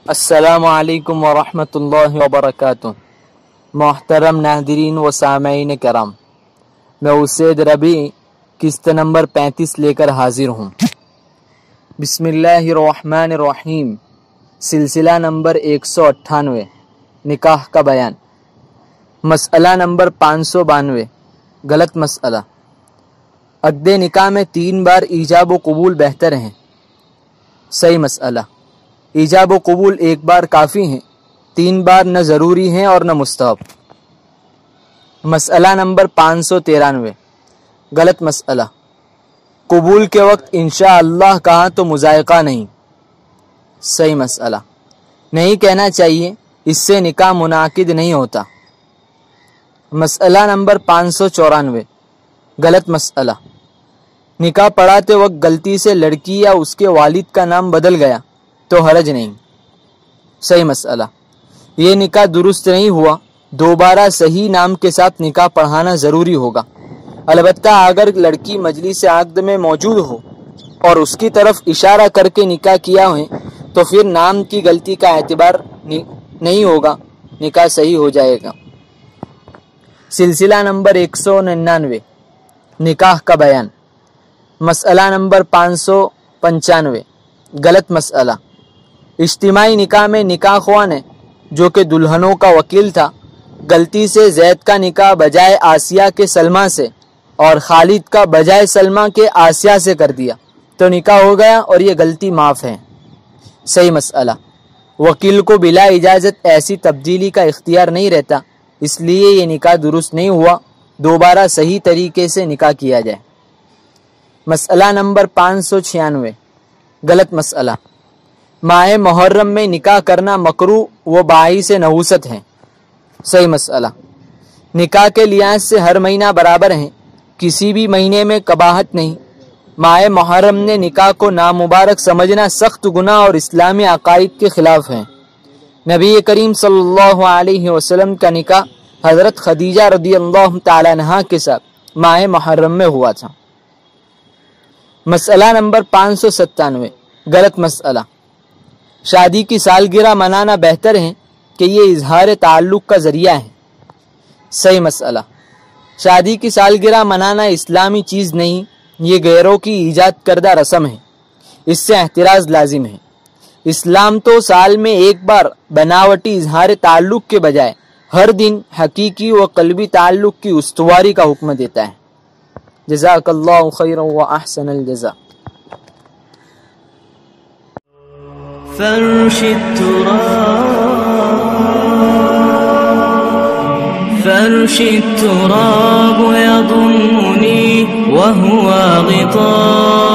السلام علیکم ورحمۃ اللہ وبرکاتہ۔ محترم ناظرین و سامعین کرام، میں اسید ربیع قسط نمبر 35 لے کر حاضر ہوں۔ بسم اللہ الرحمن الرحیم، سلسلہ نمبر 198، نکاح کا بیان۔ مسئلہ نمبر 592، غلط مسئلہ۔ عقد نکاح میں 3 بار ایجاب و قبول بہتر ہیں۔ صحیح مسئلہ۔ ایجاب و قبول 1 بار کافی ہیں، 3 بار نہ ضروری ہیں اور نہ مستحب۔ مسئلہ نمبر 593، غلط مسئلہ۔ قبول کے وقت انشاءاللہ کہا تو مذائقہ نہیں۔ صحیح مسئلہ۔ نہیں کہنا چاہیے، اس سے نکاح منعقد نہیں ہوتا۔ مسئلہ نمبر 594، غلط مسئلہ۔ نکاح پڑھاتے وقت غلطی سے لڑکی یا اس کے والد کا نام بدل گیا تو حرج نہیں۔ صحیح مسئلہ۔ یہ نکاح درست نہیں ہوا، دوبارہ صحیح نام کے ساتھ نکاح پڑھانا ضروری ہوگا۔ البتہ اگر لڑکی مجلس عقد میں موجود ہو اور اس کی طرف اشارہ کر کے نکاح کیا ہے تو پھر نام کی غلطی کا اعتبار نہیں ہوگا، نکاح صحیح ہو جائے گا۔ سلسلہ نمبر 199، نکاح کا بیان۔ مسئلہ نمبر 595، غلط مسئلہ۔ اجتماعی نکاح میں نکاح خواہ نے، جو کہ دلہنوں کا وکیل تھا، غلطی سے زید کا نکاح بجائے آسیہ کے سلمہ سے اور خالد کا بجائے سلمہ کے آسیہ سے کر دیا تو نکاح ہو گیا اور یہ غلطی معاف ہے۔ صحیح مسئلہ۔ وکیل کو بلا اجازت ایسی تبدیلی کا اختیار نہیں رہتا، اس لیے یہ نکاح درست نہیں ہوا، دوبارہ صحیح طریقے سے نکاح کیا جائے۔ مسئلہ نمبر 596، غلط مسئلہ۔ ماہ محرم میں نکاح کرنا مکروہ و باعث نحوست ہے۔ صحیح مسئلہ۔ نکاح کے لحاظ سے ہر مہینہ برابر ہیں، کسی بھی مہینے میں قباحت نہیں۔ ماہ محرم نے نکاح کو نامبارک سمجھنا سخت گناہ اور اسلامی عقائد کے خلاف ہے۔ نبی کریم صلی اللہ علیہ وسلم کا نکاح حضرت خدیجہ رضی اللہ تعالی عنہا کے ساتھ ماہ محرم میں ہوا تھا۔ مسئلہ نمبر 597، غلط مسئلہ۔ شادی کی سالگرہ منانا بہتر ہے کہ یہ اظہار تعلق کا ذریعہ ہے۔ صحیح مسئلہ۔ شادی کی سالگرہ منانا اسلامی چیز نہیں، یہ غیروں کی ایجاد کردہ رسم ہے، اس سے احتراز لازم ہے۔ اسلام تو سال میں 1 بار بناوٹی اظہار تعلق کے بجائے ہر دن حقیقی و قلبی تعلق کی استواری کا حکم دیتا ہے۔ جزاک اللہ خیرا و احسن الجزاء۔ فرش التراب يضمني وهو غطاء